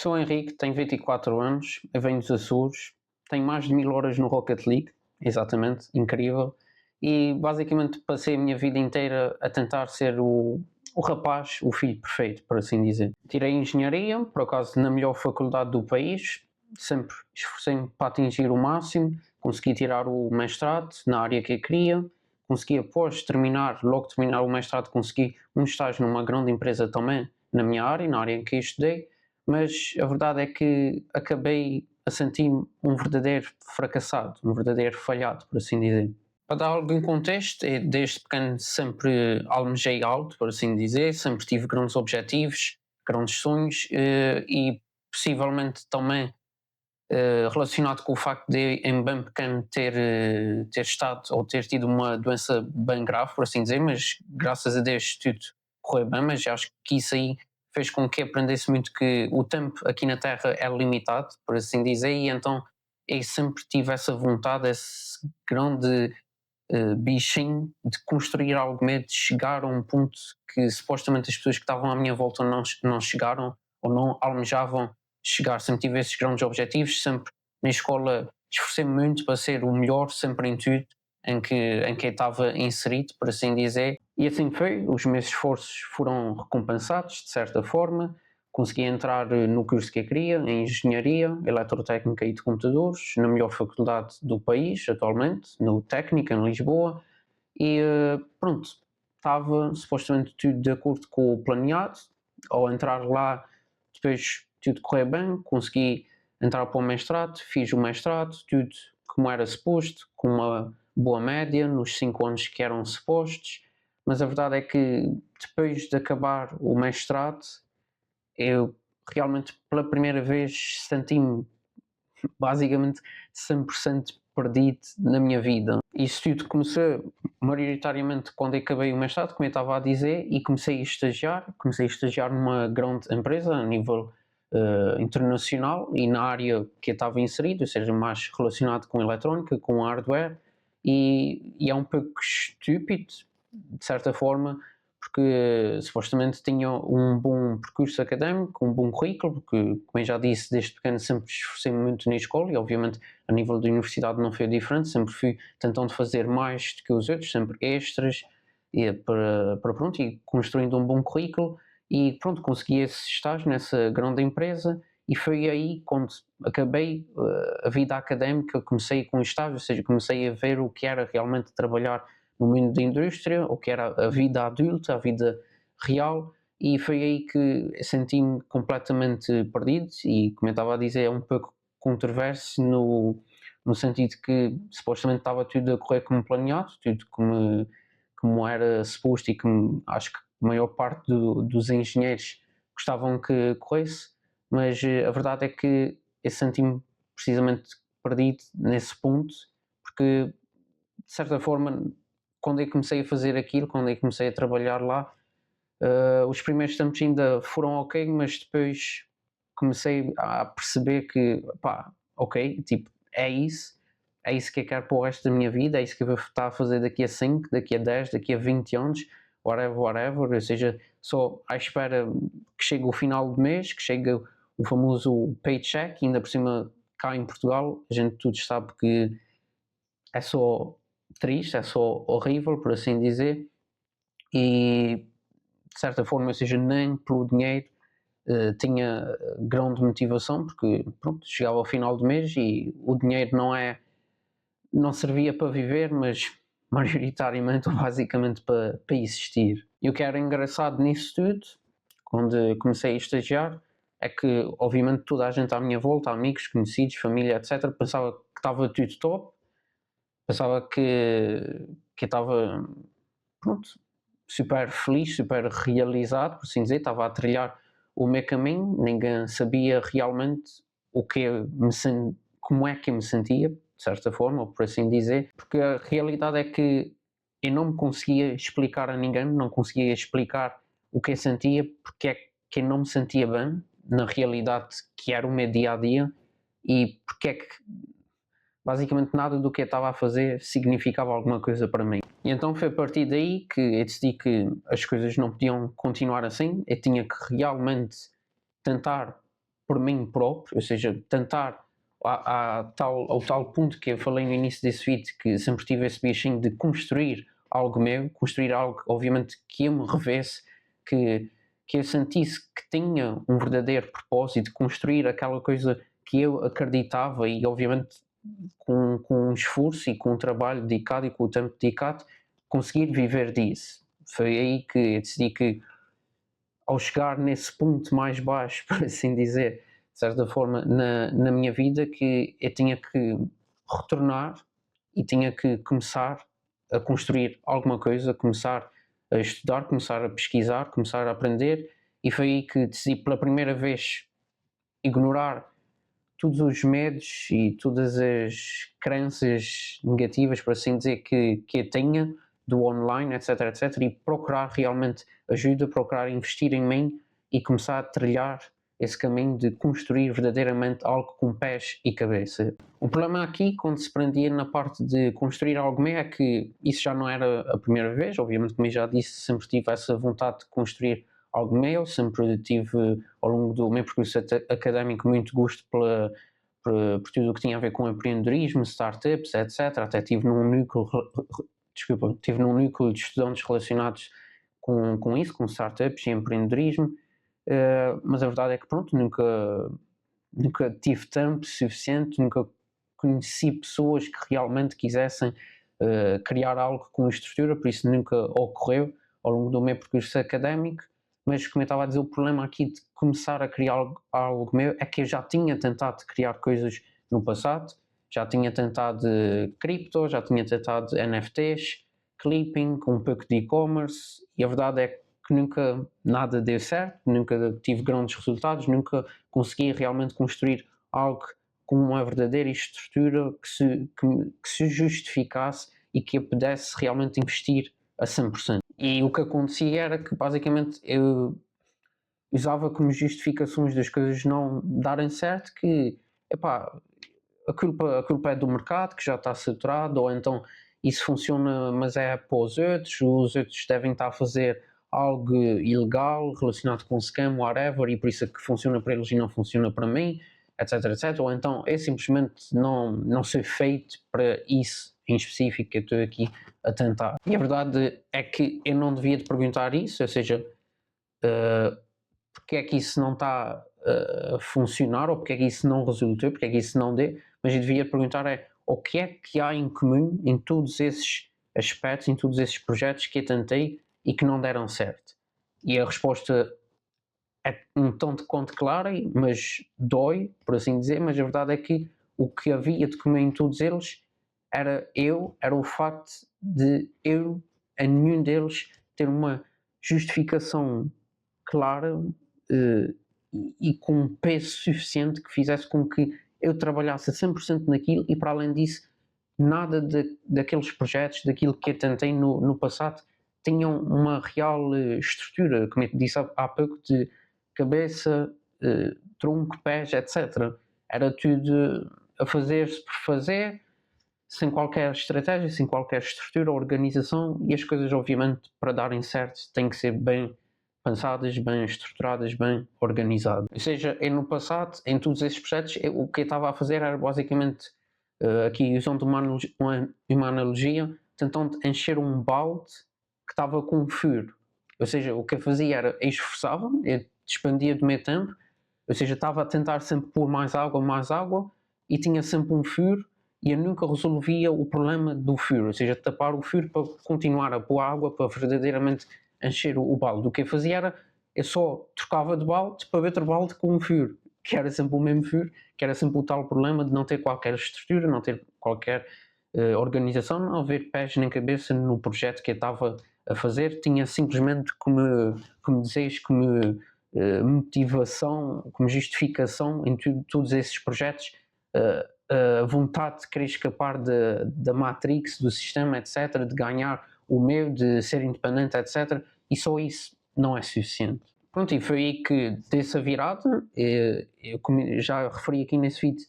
Sou o Henrique, tenho 24 anos, eu venho dos Açores, tenho mais de 1000 horas no Rocket League, exatamente, incrível, e basicamente passei a minha vida inteira a tentar ser o rapaz, o filho perfeito, por assim dizer. Tirei Engenharia, por acaso na melhor faculdade do país, sempre esforcei-me para atingir o máximo, consegui tirar o mestrado na área que eu queria, consegui após logo terminar o mestrado, consegui um estágio numa grande empresa também, na minha área, na área em que eu estudei, mas a verdade é que acabei a sentir-me um verdadeiro fracassado, um verdadeiro falhado, por assim dizer. Para dar algum contexto, eu desde pequeno sempre almejei alto, por assim dizer, sempre tive grandes objetivos, grandes sonhos e possivelmente também relacionado com o facto de em bem pequeno ter estado ou ter tido uma doença bem grave, por assim dizer, mas graças a Deus tudo correu bem, mas acho que isso aí fez com que aprendesse muito que o tempo aqui na Terra é limitado, por assim dizer, e então eu sempre tive essa vontade, esse grande bichinho de construir algo mesmo, de chegar a um ponto que supostamente as pessoas que estavam à minha volta não chegaram ou não almejavam chegar. Sempre tive esses grandes objetivos, sempre na escola esforcei-me muito para ser o melhor, sempre em tudo em que eu estava inserido, por assim dizer, e assim foi. Os meus esforços foram recompensados de certa forma, consegui entrar no curso que eu queria, em Engenharia Eletrotécnica e de Computadores, na melhor faculdade do país atualmente, no Técnica, em Lisboa, e pronto, estava supostamente tudo de acordo com o planeado. Ao entrar lá, depois tudo correu bem, consegui entrar para o mestrado, fiz o mestrado, tudo como era suposto, com uma boa média nos 5 anos que eram supostos, mas a verdade é que depois de acabar o mestrado, eu realmente pela primeira vez senti-me basicamente 100% perdido na minha vida. Isso tudo começou maioritariamente quando eu acabei o mestrado, como eu estava a dizer, e comecei a estagiar numa grande empresa a nível internacional e na área que eu estava inserido, ou seja, mais relacionado com eletrónica, com hardware, e é um pouco estúpido, de certa forma, porque supostamente tinha um bom percurso académico, um bom currículo, porque, como eu já disse, desde pequeno sempre esforcei muito na escola e, obviamente, a nível da universidade não foi diferente, sempre fui tentando fazer mais do que os outros, sempre extras, para pronto, e construindo um bom currículo, e pronto, consegui esse estágio nessa grande empresa, e foi aí quando acabei a vida académica, comecei com o estágio, ou seja, comecei a ver o que era realmente trabalhar no mundo da indústria, o que era a vida adulta, a vida real, e foi aí que senti-me completamente perdido e, como eu estava a dizer, é um pouco controverso no sentido que supostamente estava tudo a correr como planeado, tudo como era suposto e como acho que a maior parte dos engenheiros gostavam que corresse, mas a verdade é que eu senti-me precisamente perdido nesse ponto, porque de certa forma quando eu comecei a fazer aquilo, quando eu comecei a trabalhar lá, os primeiros tempos ainda foram ok, mas depois comecei a perceber que, pá, ok, tipo, é isso que eu quero para o resto da minha vida, é isso que eu vou estar a fazer daqui a 5, daqui a 10, daqui a 20 anos, whatever, ou seja, só à espera que chegue o final do mês, que chegue o famoso paycheck, ainda por cima cá em Portugal, a gente todos sabe que é só triste, é só horrível, por assim dizer, e de certa forma, ou seja, nem pelo dinheiro tinha grande motivação, porque pronto, chegava ao final do mês e o dinheiro não servia para viver, mas maioritariamente ou basicamente para existir. E o que era engraçado nisso tudo, quando comecei a estagiar, é que obviamente toda a gente à minha volta, amigos, conhecidos, família, etc., pensava que estava tudo top, pensava que estava pronto, super feliz, super realizado, por assim dizer, estava a trilhar o meu caminho, ninguém sabia realmente o que como é que eu me sentia, de certa forma, ou por assim dizer, porque a realidade é que eu não me conseguia explicar a ninguém, não conseguia explicar o que eu sentia, porque é que eu não me sentia bem na realidade que era o meu dia-a-dia e porque é que basicamente nada do que eu estava a fazer significava alguma coisa para mim. E então foi a partir daí que eu decidi que as coisas não podiam continuar assim, eu tinha que realmente tentar por mim próprio, ou seja, tentar ao tal ponto que eu falei no início desse vídeo, que sempre tive esse bichinho de construir algo meu, construir algo, obviamente, que eu me revesse, que eu sentisse que tinha um verdadeiro propósito, de construir aquela coisa que eu acreditava e, obviamente, com um esforço e com um trabalho dedicado e com o tempo dedicado, conseguir viver disso. Foi aí que eu decidi que, ao chegar nesse ponto mais baixo, por assim dizer, de certa forma, na minha vida, que eu tinha que retornar e tinha que começar a construir alguma coisa, começar a estudar, começar a pesquisar, começar a aprender, e foi aí que decidi pela primeira vez ignorar todos os medos e todas as crenças negativas, por assim dizer, que eu tinha do online, etc, etc, e procurar realmente ajuda, procurar investir em mim e começar a trilhar esse caminho de construir verdadeiramente algo com pés e cabeça. O problema aqui, quando se prendia na parte de construir algo meu, é que isso já não era a primeira vez, obviamente, como eu já disse, sempre tive essa vontade de construir algo meu, sempre tive, ao longo do meu percurso académico, muito gosto por tudo o que tinha a ver com empreendedorismo, startups, etc. Até tive num núcleo, tive num núcleo de estudantes relacionados com isso, com startups e empreendedorismo, mas a verdade é que, pronto, nunca tive tempo suficiente, nunca conheci pessoas que realmente quisessem criar algo com estrutura, por isso nunca ocorreu ao longo do meu percurso académico. Mas, como eu estava a dizer, o problema aqui de começar a criar algo meu é que eu já tinha tentado criar coisas no passado, já tinha tentado cripto, já tinha tentado NFTs, clipping, com um pouco de e-commerce, e a verdade é que nunca nada deu certo, nunca tive grandes resultados, nunca consegui realmente construir algo com uma verdadeira estrutura que se justificasse e que eu pudesse realmente investir a 100%. E o que acontecia era que, basicamente, eu usava como justificações das coisas não darem certo que, epá, a culpa é do mercado, que já está saturado, ou então isso funciona, mas é para os outros devem estar a fazer algo ilegal relacionado com scam, whatever, e por isso é que funciona para eles e não funciona para mim, etc, etc. Ou então é simplesmente não ser feito para isso em específico que eu estou aqui a tentar. E a verdade é que eu não devia te perguntar isso, ou seja, porque é que isso não está a funcionar, ou porque é que isso não resultou, porque é que isso não deu, mas eu devia perguntar o que é que há em comum em todos esses aspectos, em todos esses projetos que eu tentei e que não deram certo. E a resposta é um tanto quanto clara, mas dói, por assim dizer, mas a verdade é que o que havia de comum em todos eles era o facto de eu, a nenhum deles, ter uma justificação clara e com um peso suficiente que fizesse com que eu trabalhasse a 100% naquilo e, para além disso, nada daqueles projetos, daquilo que eu tentei no passado, tinham uma real estrutura, como eu disse há pouco, de cabeça, tronco, pés, etc. Era tudo a fazer-se por fazer, sem qualquer estratégia, sem qualquer estrutura, organização, e as coisas, obviamente, para darem certo, têm que ser bem pensadas, bem estruturadas, bem organizadas. Ou seja, eu no passado, em todos esses projetos, o que eu estava a fazer era basicamente, aqui usando uma analogia, tentando encher um balde que estava com um furo. Ou seja, o que eu fazia era, eu esforçava-me, eu despendia do meu tempo, ou seja, estava a tentar sempre pôr mais água, e tinha sempre um furo, e eu nunca resolvia o problema do furo, ou seja, tapar o furo para continuar a pôr água, para verdadeiramente encher o balde. O que eu fazia era, eu só trocava de balde para outro balde com um furo, que era sempre o mesmo furo, que era sempre o tal problema de não ter qualquer estrutura, não ter qualquer organização, não haver pés nem cabeça no projeto que eu estava a fazer, tinha simplesmente como desejo, como motivação, como justificação em todos esses projetos, a vontade de querer escapar da Matrix, do sistema, etc., de ganhar o meu, de ser independente, etc., e só isso não é suficiente. Pronto, e foi aí que desse a virada, eu já referi aqui nesse vídeo,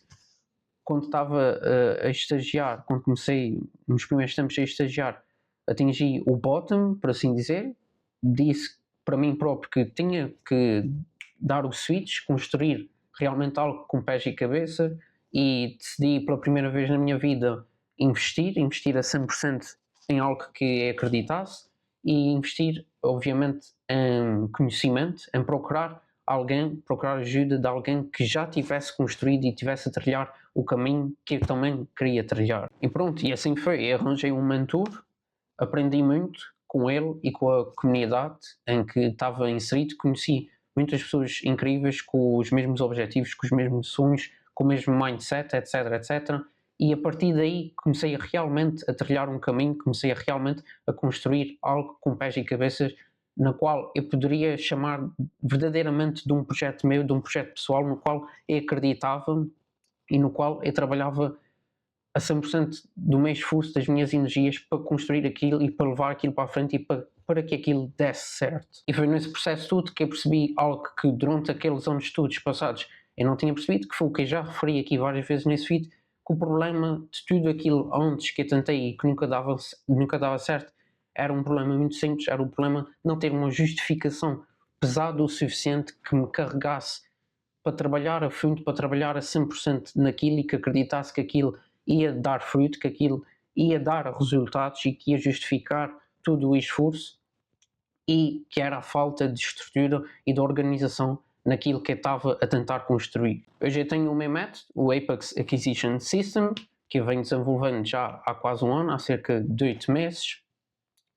quando estava a estagiar, quando comecei nos primeiros tempos a estagiar, atingi o bottom, por assim dizer, disse para mim próprio que tinha que dar o switch, construir realmente algo com pés e cabeça, e decidi pela primeira vez na minha vida investir a 100% em algo que acreditasse, e investir obviamente em conhecimento, em procurar ajuda de alguém que já tivesse construído e tivesse a trilhar o caminho que eu também queria trilhar. E pronto, e assim foi. Eu arranjei um mentor, aprendi muito com ele e com a comunidade em que estava inserido, conheci muitas pessoas incríveis com os mesmos objetivos, com os mesmos sonhos, com o mesmo mindset, etc, etc. E a partir daí comecei realmente a trilhar um caminho, comecei realmente a construir algo com pés e cabeças, na qual eu poderia chamar verdadeiramente de um projeto meu, de um projeto pessoal, no qual eu acreditava e no qual eu trabalhava a 100% do meu esforço, das minhas energias para construir aquilo e para levar aquilo para a frente e para que aquilo desse certo. E foi nesse processo tudo que eu percebi algo que durante aqueles anos todos passados eu não tinha percebido, que foi o que eu já referi aqui várias vezes nesse vídeo, que o problema de tudo aquilo antes que eu tentei e que nunca dava certo era um problema muito simples, era o problema de não ter uma justificação pesada o suficiente que me carregasse para trabalhar a fundo, para trabalhar a 100% naquilo e que acreditasse que aquilo ia dar fruto, que aquilo ia dar resultados e que ia justificar todo o esforço, e que era a falta de estrutura e de organização naquilo que eu estava a tentar construir. Eu já tenho o meu método, o Apex Acquisition System, que eu venho desenvolvendo já há quase um ano, há cerca de 8 meses,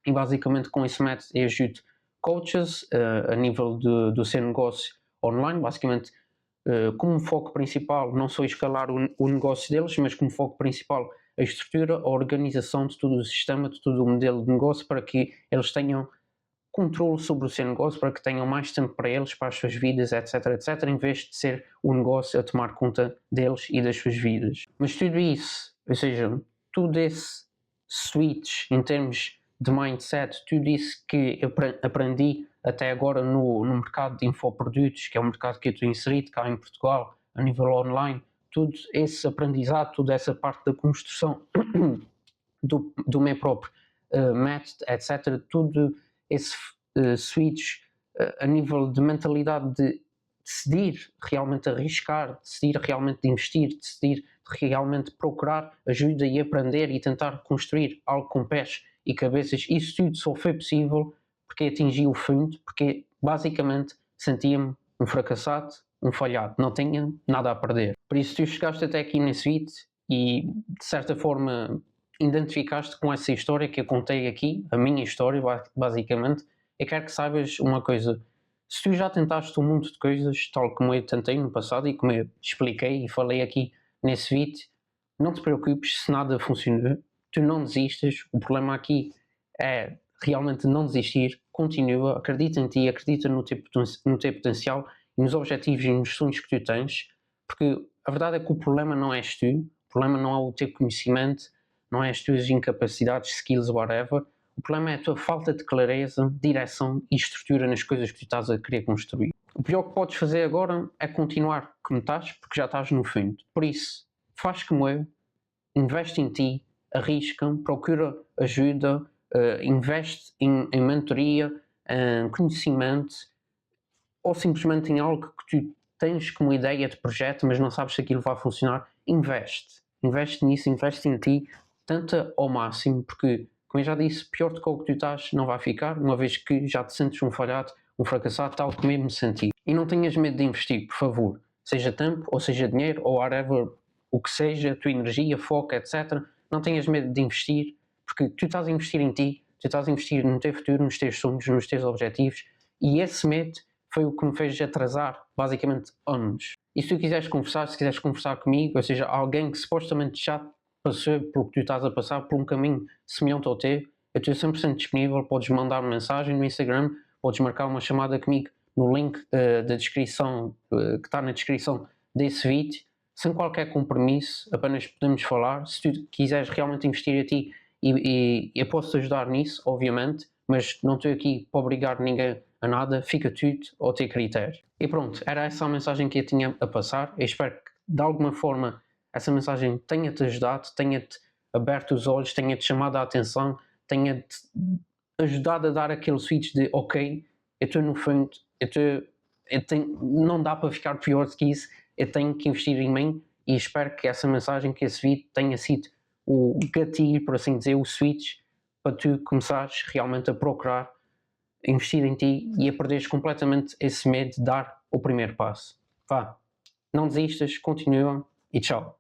e basicamente com esse método eu ajudo coaches a nível do seu negócio online, basicamente como foco principal não só escalar o negócio deles, mas como foco principal a estrutura, a organização de todo o sistema, de todo o modelo de negócio, para que eles tenham controle sobre o seu negócio, para que tenham mais tempo para eles, para as suas vidas, etc, etc, em vez de ser o negócio a tomar conta deles e das suas vidas. Mas tudo isso, ou seja, todo esse switch em termos de mindset, tudo isso que eu aprendi até agora no mercado de infoprodutos, que é o mercado que eu estou inserido cá em Portugal, a nível online, todo esse aprendizado, toda essa parte da construção do meu próprio método, etc., tudo esse switch a nível de mentalidade de decidir realmente arriscar, decidir realmente investir, decidir realmente procurar ajuda e aprender e tentar construir algo com pés e cabeças, isso tudo só foi possível porque atingi o fundo, porque basicamente sentia-me um fracassado, um falhado, não tinha nada a perder. Por isso tu chegaste até aqui nesse vídeo e de certa forma identificaste com essa história que eu contei aqui, a minha história basicamente. Eu quero que saibas uma coisa: se tu já tentaste um monte de coisas, tal como eu tentei no passado e como eu expliquei e falei aqui nesse vídeo, não te preocupes se nada funcionou, tu não desistas. O problema aqui é realmente não desistir, continua, acredita em ti, acredita no teu potencial e nos objetivos e nos sonhos que tu tens, porque a verdade é que o problema não és tu, o problema não é o teu conhecimento, não é as tuas incapacidades, skills, whatever. O problema é a tua falta de clareza, direção e estrutura nas coisas que tu estás a querer construir. O pior que podes fazer agora é continuar como estás, porque já estás no fundo. Por isso, faz como eu, investe em ti, arrisca, procura ajuda, investe em mentoria, em conhecimento, ou simplesmente em algo que tu tens como ideia de projeto, mas não sabes se aquilo vai funcionar. Investe nisso, investe em ti, tenta ao máximo, porque, como eu já disse, pior do que o que tu estás não vai ficar, uma vez que já te sentes um falhado, um fracassado, tal como eu me senti. E não tenhas medo de investir, por favor. Seja tempo, ou seja dinheiro, ou whatever, o que seja, a tua energia, foco, etc. Não tenhas medo de investir, porque tu estás a investir em ti, tu estás a investir no teu futuro, nos teus sonhos, nos teus objetivos, e esse medo foi o que me fez atrasar, basicamente, anos. E se tu quiseres conversar, se quiseres conversar comigo, ou seja, alguém que supostamente já passou pelo que tu estás a passar, por um caminho semelhante ao teu, eu estou 100% disponível, podes mandar -me mensagem no Instagram, podes marcar uma chamada comigo no link da descrição, que está na descrição desse vídeo, sem qualquer compromisso, apenas podemos falar. Se tu quiseres realmente investir a ti, e eu posso te ajudar nisso, obviamente, mas não estou aqui para obrigar ninguém a nada, fica tudo ao teu critério. E pronto, era essa a mensagem que eu tinha a passar. Eu espero que de alguma forma essa mensagem tenha-te ajudado, tenha-te aberto os olhos, tenha-te chamado a atenção, tenha-te ajudado a dar aquele switch de ok, eu estou no fundo, não dá para ficar pior do que isso, eu tenho que investir em mim e espero que essa mensagem, que esse vídeo tenha sido o gatilho, por assim dizer, o switch, para tu começares realmente a procurar investir em ti e a perderes completamente esse medo de dar o primeiro passo. Vá, não desistas, continua e tchau.